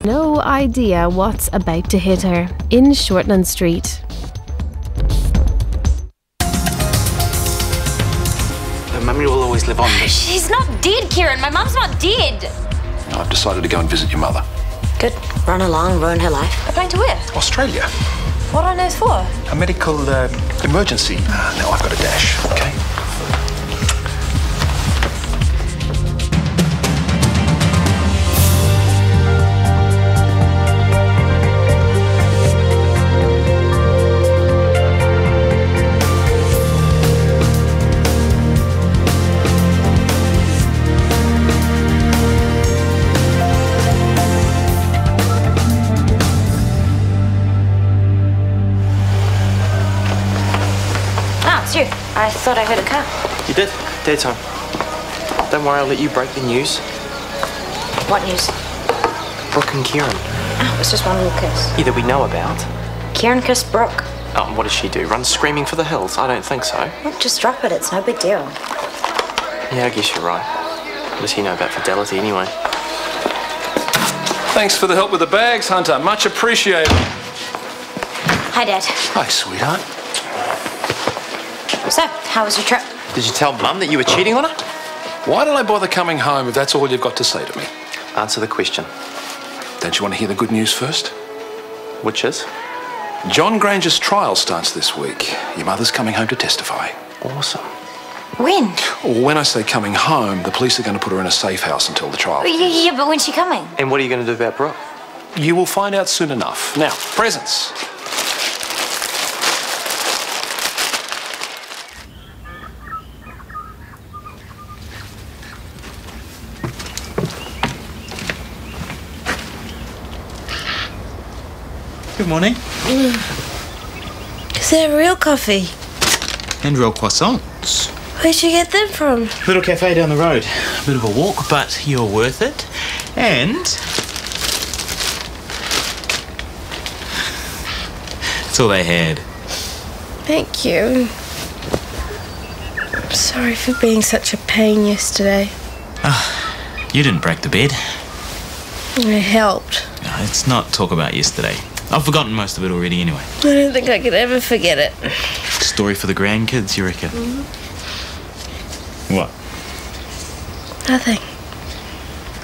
No idea what's about to hit her in Shortland Street. Her mummy will always live on. She's not dead, Kieran. My mum's not dead. I've decided to go and visit your mother. Good. Run along, ruin her life. A plane to where? Australia. What on earth for? A medical emergency. Now I've got a dash, okay? I thought I heard a car. You did? Daytime. Don't worry, I'll let you break the news. What news? Brooke and Kieran. Oh, it's just one little kiss. That we know about. Kieran kissed Brooke. Oh, and what does she do? Run screaming for the hills? I don't think so. Well, just drop it. It's no big deal. Yeah, I guess you're right. What does he know about fidelity anyway? Thanks for the help with the bags, Hunter. Much appreciated. Hi, Dad. Hi, sweetheart. So, how was your trip? Did you tell Mum that you were cheating on her? Why did I bother coming home if that's all you've got to say to me? Answer the question. Don't you want to hear the good news first? Which is? John Granger's trial starts this week. Your mother's coming home to testify. Awesome. When? Well, when I say coming home, the police are going to put her in a safe house until the trial. Yeah, but when's she coming? And what are you going to do about Brooke? You will find out soon enough. Now, presents. Good morning. Is that real coffee? And real croissants. Where'd you get them from? Little cafe down the road. A bit of a walk, but you're worth it. And that's all they had. Thank you. I'm sorry for being such a pain yesterday. You didn't break the bed. It helped. No, let's not talk about yesterday. I've forgotten most of it already anyway. I don't think I could ever forget it. Story for the grandkids, you reckon? What? Nothing.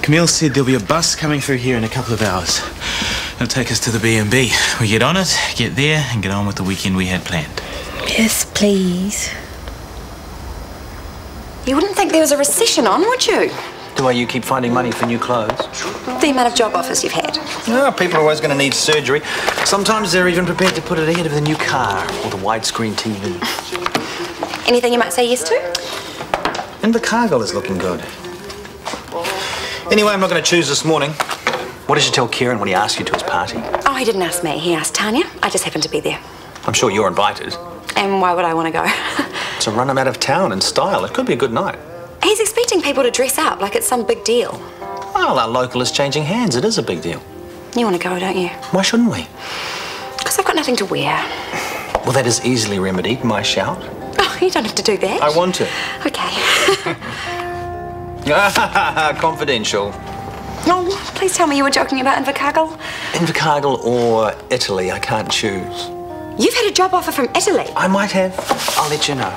Camille said there'll be a bus coming through here in a couple of hours. It'll take us to the B&B. We get on it, get there, and get on with the weekend we had planned. Yes, please. You wouldn't think there was a recession on, would you? The way you keep finding money for new clothes. The amount of job offers you've had. Oh, people are always going to need surgery. Sometimes they're even prepared to put it ahead of the new car or the widescreen TV. Anything you might say yes to? Invercargill is looking good. Anyway, I'm not going to choose this morning. What did you tell Kieran when he asked you to his party? Oh, he didn't ask me. He asked Tanya. I just happened to be there. I'm sure you're invited. And why would I want to go? To run him out of town in style. It could be a good night. He's expecting people to dress up like it's some big deal. Well, our local is changing hands. It is a big deal. You want to go, don't you? Why shouldn't we? Because I've got nothing to wear. Well, that is easily remedied, my shout. Oh, you don't have to do that. I want to. Okay. Confidential. Oh, please tell me you were joking about Invercargill. Invercargill or Italy, I can't choose. You've had a job offer from Italy. I might have. I'll let you know.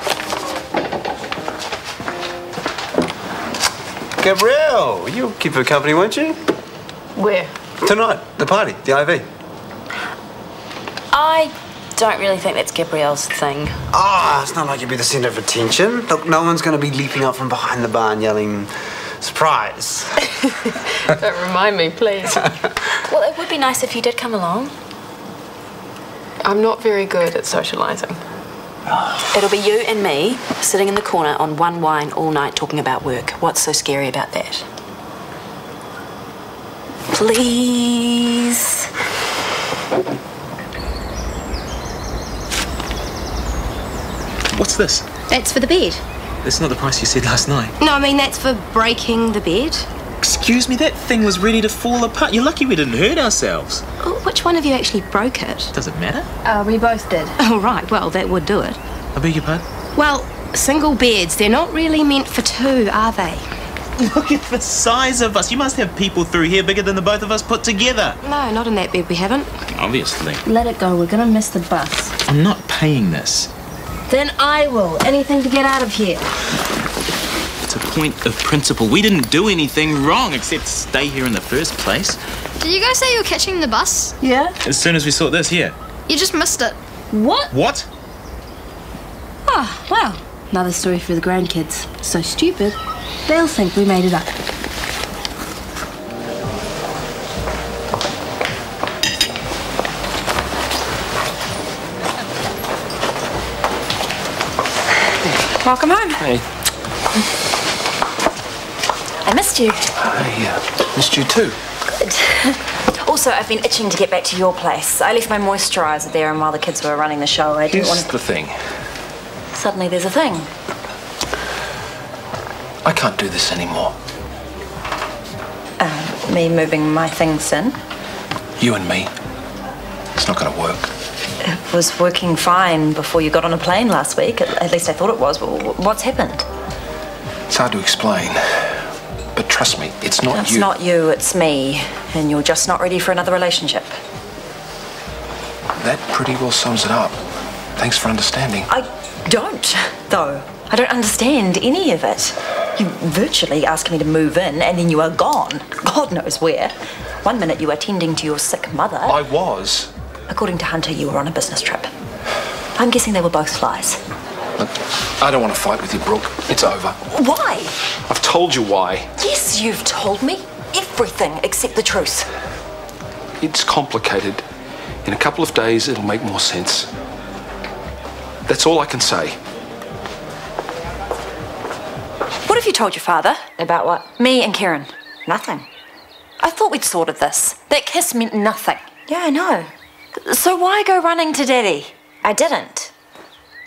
Gabrielle, you'll keep her company, won't you? Where? Tonight, the party, the IV. I don't really think that's Gabrielle's thing. Ah, it's not like you'd be the centre of attention. Look, no one's going to be leaping up from behind the bar and yelling, surprise. Don't remind me, please. Well, it would be nice if you did come along. I'm not very good at socialising. It'll be you and me sitting in the corner on one wine all night talking about work. What's so scary about that? Please. What's this? That's for the bed. That's not the price you said last night. No, I mean that's for breaking the bed. Excuse me, that thing was ready to fall apart. You're lucky we didn't hurt ourselves. Oh, which one of you actually broke it? Does it matter? We both did. Oh, right. Well, that would do it. I beg your pardon? Well, single beds, they're not really meant for two, are they? Look at the size of us. You must have people through here bigger than the both of us put together. No, not in that bed we haven't. Obviously. Let it go, we're gonna miss the bus. I'm not paying this. Then I will. Anything to get out of here. It's a point of principle. We didn't do anything wrong except stay here in the first place. Did you guys say you were catching the bus? Yeah? As soon as we sort this here. You just missed it. What? What? Oh, wow. Another story for the grandkids. So stupid, they'll think we made it up. Welcome home. Hey. I missed you. I missed you too. Good. Also, I've been itching to get back to your place. I left my moisturiser there, and while the kids were running the show, I didn't want Here's to... the thing. Suddenly there's a thing. I can't do this anymore. Me moving my things in. You and me. It's not going to work. It was working fine before you got on a plane last week. At least I thought it was. What's happened? It's hard to explain. But trust me, it's not you. It's not you, it's me. And you're just not ready for another relationship. That pretty well sums it up. Thanks for understanding. I don't, though. I don't understand any of it. You virtually asked me to move in, and then you are gone. God knows where. One minute you were tending to your sick mother. I was. According to Hunter, you were on a business trip. I'm guessing they were both lies. Look, I don't want to fight with you, Brooke. It's over. Why? I've told you why. Yes, you've told me everything except the truth. It's complicated. In a couple of days, it'll make more sense. That's all I can say. What have you told your father? About what? Me and Karen. Nothing. I thought we'd sorted this. That kiss meant nothing. Yeah, I know. So why go running to Daddy? I didn't.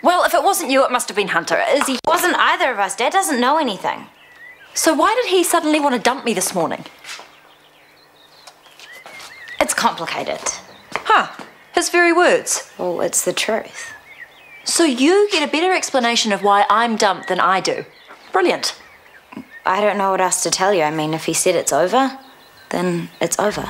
Well, if it wasn't you, it must have been Hunter. Is he? It wasn't either of us. Dad doesn't know anything. So why did he suddenly want to dump me this morning? It's complicated. Huh. His very words. Well, it's the truth. So you get a better explanation of why I'm dumped than I do. Brilliant. I don't know what else to tell you. I mean, if he said it's over, then it's over.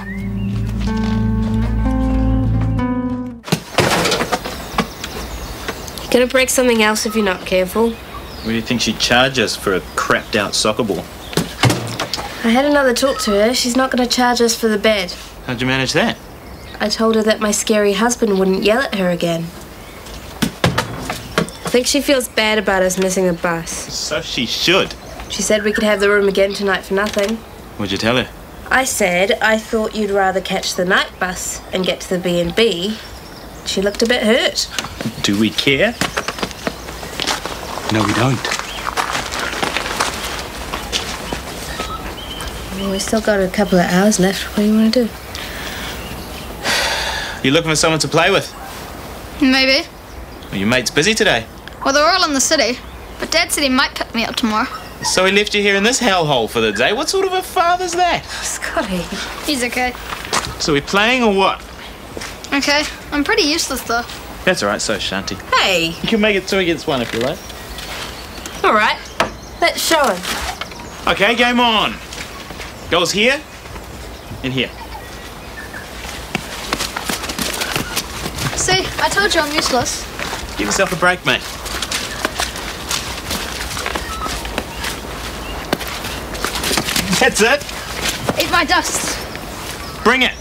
You're gonna break something else if you're not careful. What do you think she'd charge us for a crapped out soccer ball? I had another talk to her. She's not gonna charge us for the bed. How'd you manage that? I told her that my scary husband wouldn't yell at her again. I think she feels bad about us missing the bus. So she should. She said we could have the room again tonight for nothing. What'd you tell her? I said I thought you'd rather catch the night bus and get to the B&B. She looked a bit hurt. Do we care? No, we don't. Well, we still got a couple of hours left. What do you want to do? You looking for someone to play with? Maybe. Well, your mate's busy today. Well, they're all in the city. But Dad said he might pick me up tomorrow. So he left you here in this hellhole for the day? What sort of a father's that? Scotty. He's okay. So we playing or what? Okay. I'm pretty useless, though. That's alright, so Shanti. Hey! You can make it 2 against 1 if you like. All right. Let's show him. Okay, game on. Goes here and here. See, I told you I'm useless. Give yourself a break, mate. That's it. Eat my dust. Bring it.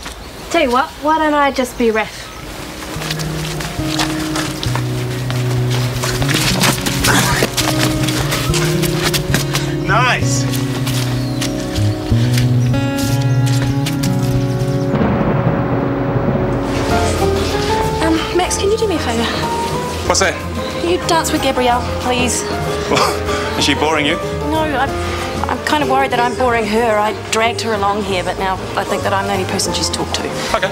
Tell you what, why don't I just be ref? Nice. Max, can you do me a favour? What's that? You dance with Gabrielle, please. Is she boring you? No, I'm kind of worried that I'm boring her. I dragged her along here, but now I think that I'm the only person she's talked to. Okay.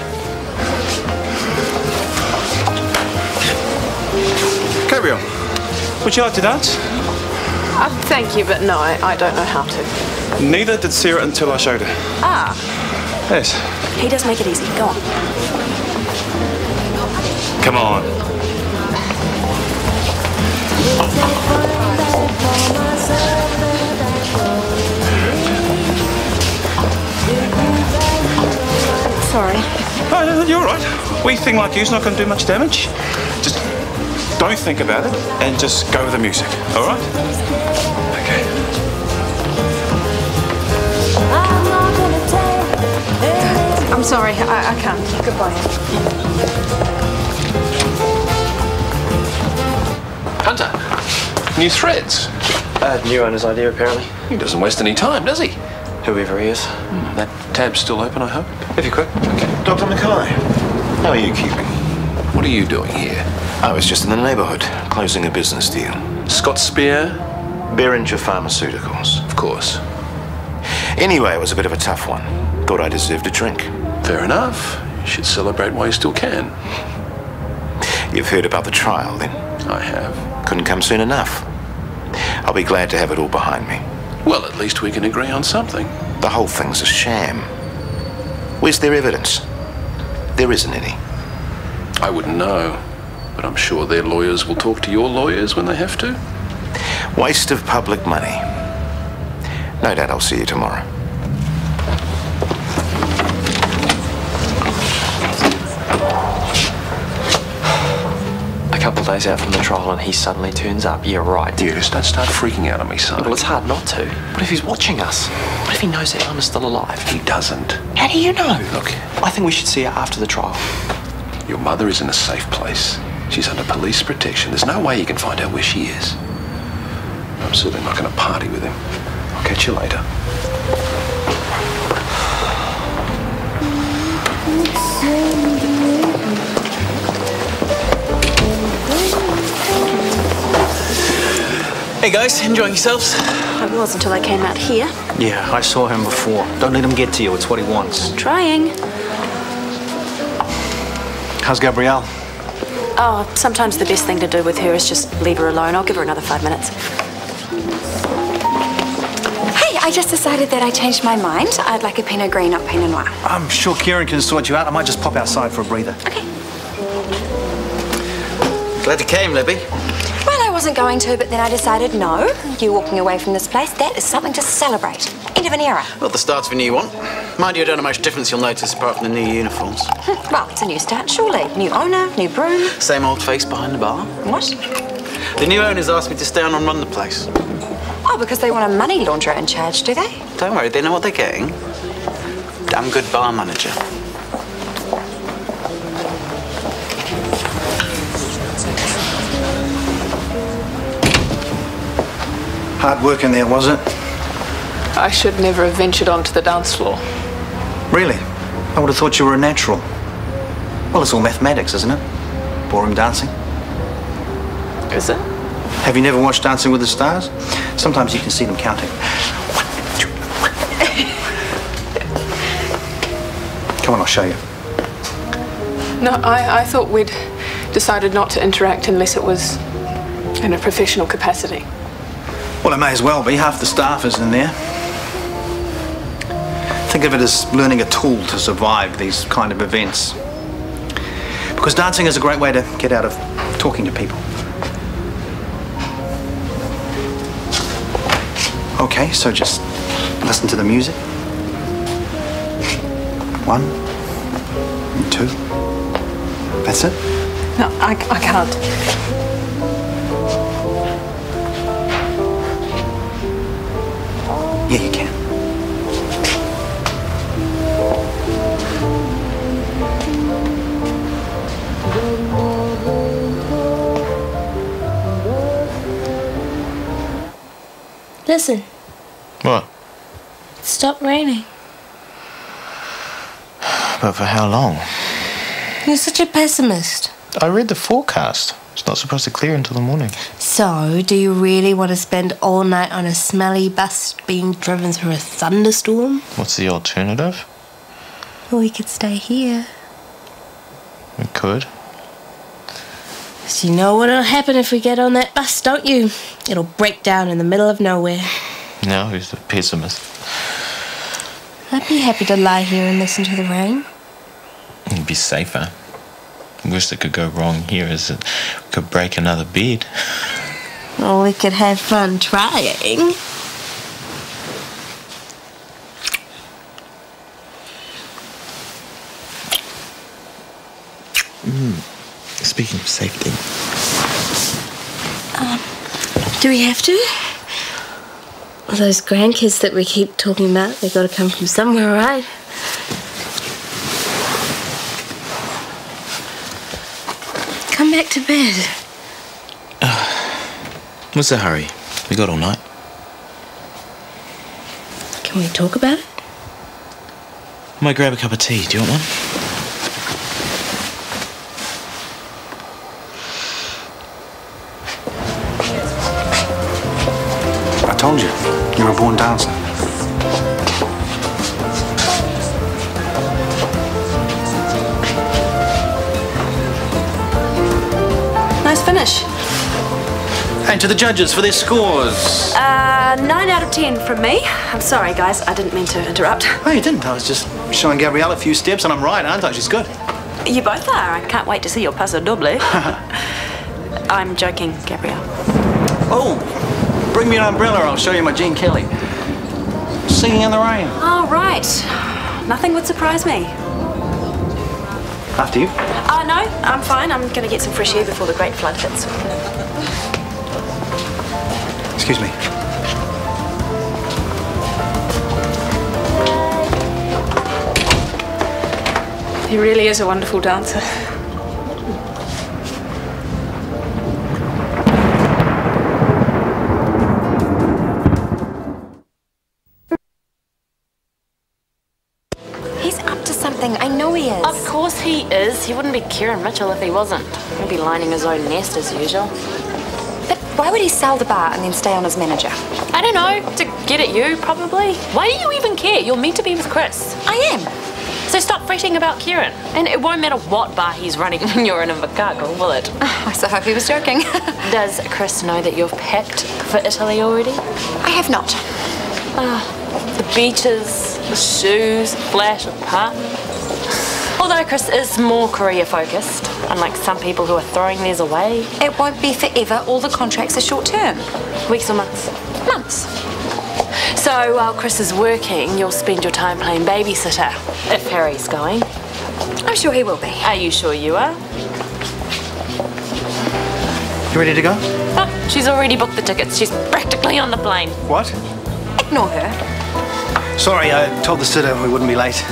Gabriel, would you like to dance? Thank you, but no, I don't know how to. Neither did Sarah until I showed her. Ah, Yes. he does make it easy. Go on. Come on. Sorry. Oh, you're all right. Wee thing like you's not going to do much damage. Just don't think about it and just go with the music, all right? Okay. I'm sorry, I can't. Goodbye. Hunter, new threads. New owner's idea, apparently. He doesn't waste any time, does he? Whoever he is. That tab's still open, I hope? If you could. Okay. Dr. Mackay, how are you keeping? What are you doing here? I was just in the neighbourhood, closing a business deal. Scott Spear? Beringer Pharmaceuticals. Of course. Anyway, it was a bit of a tough one. Thought I deserved a drink. Fair enough. You should celebrate while you still can. You've heard about the trial, then? I have. Couldn't come soon enough. I'll be glad to have it all behind me. Well, at least we can agree on something. The whole thing's a sham. Where's their evidence? There isn't any. I wouldn't know, but I'm sure their lawyers will talk to your lawyers when they have to. Waste of public money. No doubt I'll see you tomorrow. A couple of days out from the trial and he suddenly turns up. Yeah, right. You just don't start freaking out on me, son. Well, it's hard not to. What if he's watching us? What if he knows that Emma's still alive? He doesn't. How do you know? Look, I think we should see her after the trial. your mother is in a safe place. She's under police protection. There's no way you can find out where she is. I'm certainly not going to party with him. I'll catch you later. Hey guys, enjoying yourselves? I was until I came out here. Yeah, I saw him before. Don't let him get to you, it's what he wants. Trying. How's Gabrielle? Oh, sometimes the best thing to do with her is just leave her alone. I'll give her another 5 minutes. Hey, I just decided that I changed my mind. I'd like a Pinot Gris, not Pinot Noir. I'm sure Kieran can sort you out. I might just pop outside for a breather. Okay. Glad you came, Libby. Well, I wasn't going to, but then I decided no. You walking away from this place, that is something to celebrate. End of an era. Well, the start's of a new one. Mind you, I don't know much difference you'll notice apart from the new uniforms. Well, it's a new start, surely. New owner, new broom. Same old face behind the bar. What? The new owners asked me to stay on and run the place. Oh, because they want a money launderer in charge, do they? Don't worry, they know what they're getting. Damn good bar manager. Hard work in there, was it? I should never have ventured onto the dance floor. Really? I would have thought you were a natural. Well, it's all mathematics, isn't it? Ballroom dancing. Is it? Have you never watched Dancing with the Stars? Sometimes you can see them counting. Come on, I'll show you. No, I thought we'd decided not to interact unless it was in a professional capacity. Well, it may as well be. Half the staff is in there. Think of it as learning a tool to survive these kind of events. Because dancing is a great way to get out of talking to people. Okay, so just listen to the music. 1, 2. That's it? No, I can't. Yeah, you can. Listen. What? It stopped raining. But for how long? You're such a pessimist. I read the forecast. It's not supposed to clear until the morning. So, do you really want to spend all night on a smelly bus being driven through a thunderstorm? What's the alternative? Well, we could stay here. We could. So you know what'll happen if we get on that bus, don't you? It'll break down in the middle of nowhere. Now who's the pessimist? I'd be happy to lie here and listen to the rain. It'd be safer. The worst that could go wrong here is that we could break another bed. Well, we could have fun trying. Speaking of safety. Do we have to? Well, those grandkids that we keep talking about, they've got to come from somewhere, right? Come back to bed. What's the hurry? We got all night. Can we talk about it? I might grab a cup of tea. Do you want one? I told you, you're a born dancer. Nice finish. And to the judges for their scores. 9 out of 10 from me. I'm sorry, guys. I didn't mean to interrupt. Oh, you didn't. I was just showing Gabrielle a few steps, and I'm right, aren't I? She's good. You both are. I can't wait to see your paso doble. I'm joking, Gabrielle. Oh, bring me an umbrella. I'll show you my Gene Kelly. Singing in the rain. Oh, right. Nothing would surprise me. After you. No, I'm fine. I'm going to get some fresh air before the great flood hits. Excuse me. He really is a wonderful dancer. He's up to something. I know he is. Of course he is. He wouldn't be Kieran Mitchell if he wasn't. He'd be lining his own nest as usual. But why would he sell the bar and then stay on as manager? I don't know. To get at you, probably. Why do you even care? You're meant to be with Chris. I am. So stop fretting about Kieran. And it won't matter what bar he's running when you're in Invercargill, will it? I so hope he was joking. Does Chris know that you've packed for Italy already? I have not. The beaches, the shoes, flash of partners. Although Chris is more career-focused, unlike some people who are throwing theirs away. It won't be forever. All the contracts are short-term. Weeks or months? Months. So while Chris is working, you'll spend your time playing babysitter, if Harry's going. I'm sure he will be. Are you sure you are? You ready to go? Oh, she's already booked the tickets. She's practically on the plane. What? Ignore her. Sorry, I told the sitter we wouldn't be late.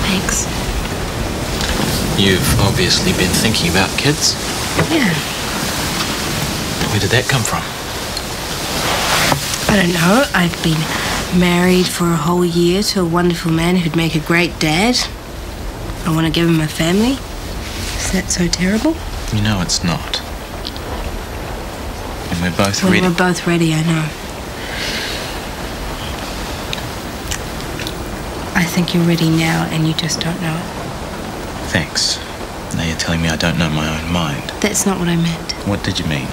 Thanks. You've obviously been thinking about kids. Yeah. Where did that come from? I don't know. I've been married for a whole year to a wonderful man who'd make a great dad. I want to give him a family. Is that so terrible? You know it's not. And we're both Well, ready. we're both ready, I know. I think you're ready now and you just don't know it. Thanks. Now you're telling me I don't know my own mind. That's not what I meant. What did you mean?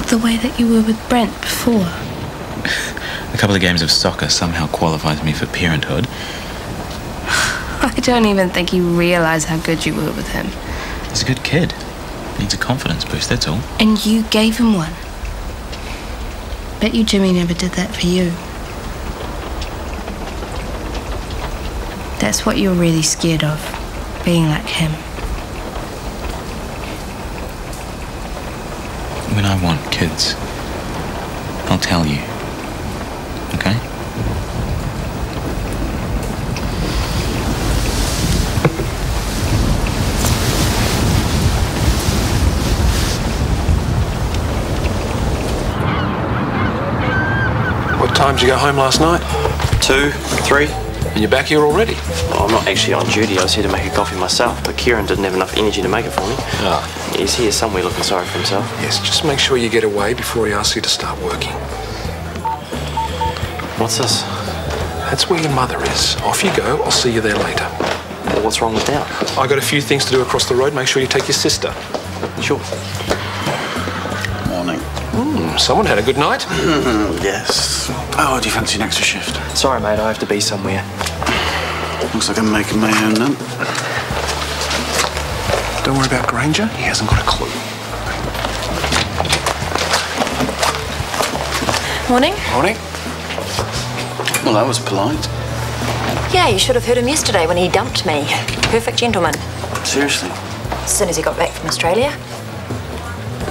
The way that you were with Brent before. A couple of games of soccer somehow qualifies me for parenthood. I don't even think you realise how good you were with him. He's a good kid. Needs a confidence boost, that's all. And you gave him one. Bet you Jimmy never did that for you. That's what you're really scared of. Being like him. When I want kids, I'll tell you. Okay? What time did you go home last night? 2, 3. And you're back here already? Well, I'm not actually on duty. I was here to make a coffee myself, but Kieran didn't have enough energy to make it for me. Ah. He's here somewhere looking sorry for himself. Yes, just make sure you get away before he asks you to start working. What's this? That's where your mother is. Off you go. I'll see you there later. Well, what's wrong with that? I got a few things to do across the road. Make sure you take your sister. Sure. Morning. Someone had a good night. Yes. Oh, do you fancy an extra shift? Sorry, mate. I have to be somewhere. Looks like I'm making my own then. Don't worry about Granger. He hasn't got a clue. Morning. Morning. Well, that was polite. Yeah, you should have heard him yesterday when he dumped me. Perfect gentleman. Seriously? As soon as he got back from Australia.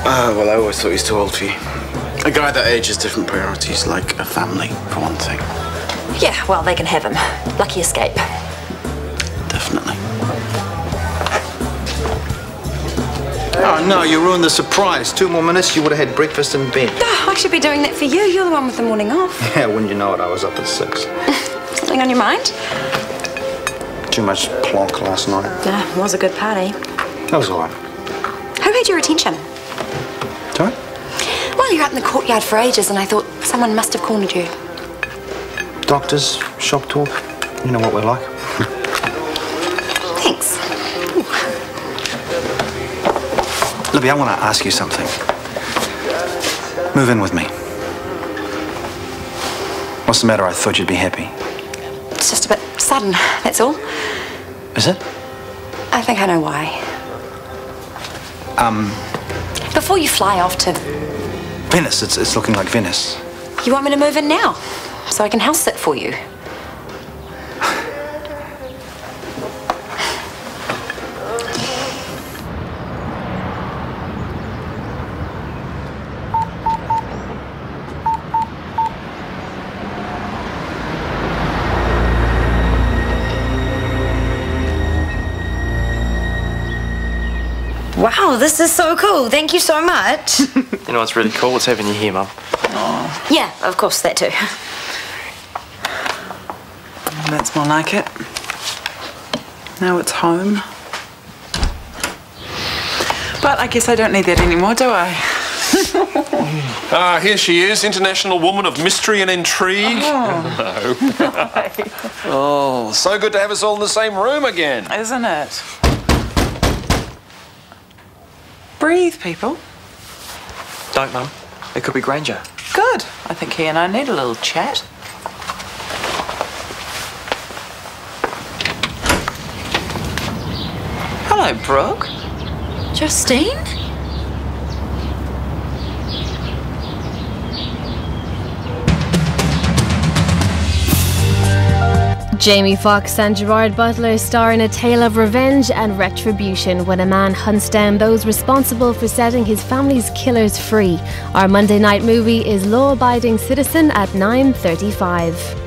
Well, I always thought he was too old for you. A guy that age has different priorities, like a family, for one thing. Yeah, well, they can have him. Lucky escape. Definitely. Oh, no, you ruined the surprise. 2 more minutes, you would have had breakfast in bed. Oh, I should be doing that for you. You're the one with the morning off. Yeah, wouldn't you know it, I was up at 6. Something on your mind? Too much plonk last night. Yeah, it was a good party. That was all right. Who had your attention? Sorry? Well, you're out in the courtyard for ages, and I thought someone must have cornered you. Doctors, shop talk, you know what we're like. Thanks. Libby, I want to ask you something. Move in with me. What's the matter? I thought you'd be happy. It's just a bit sudden, that's all. Is it? I think I know why. Before you fly off to... Venice. It's looking like Venice. You want me to move in now? So I can house sit for you? Wow, this is so cool. Thank you so much. You know what's really cool? It's having you here, Mum. Yeah, of course, that too. That's more like it. Now it's home. But I guess I don't need that anymore, do I? Here she is, international woman of mystery and intrigue. Oh. Hello. Oh, so good to have us all in the same room again. Isn't it? Breathe, people. Don't, Mum. It could be Granger. Good. I think he and I need a little chat. Hello, Brooke. Justine? Jamie Foxx and Gerard Butler star in a tale of revenge and retribution when a man hunts down those responsible for setting his family's killers free. Our Monday night movie is Law Abiding Citizen at 9:35.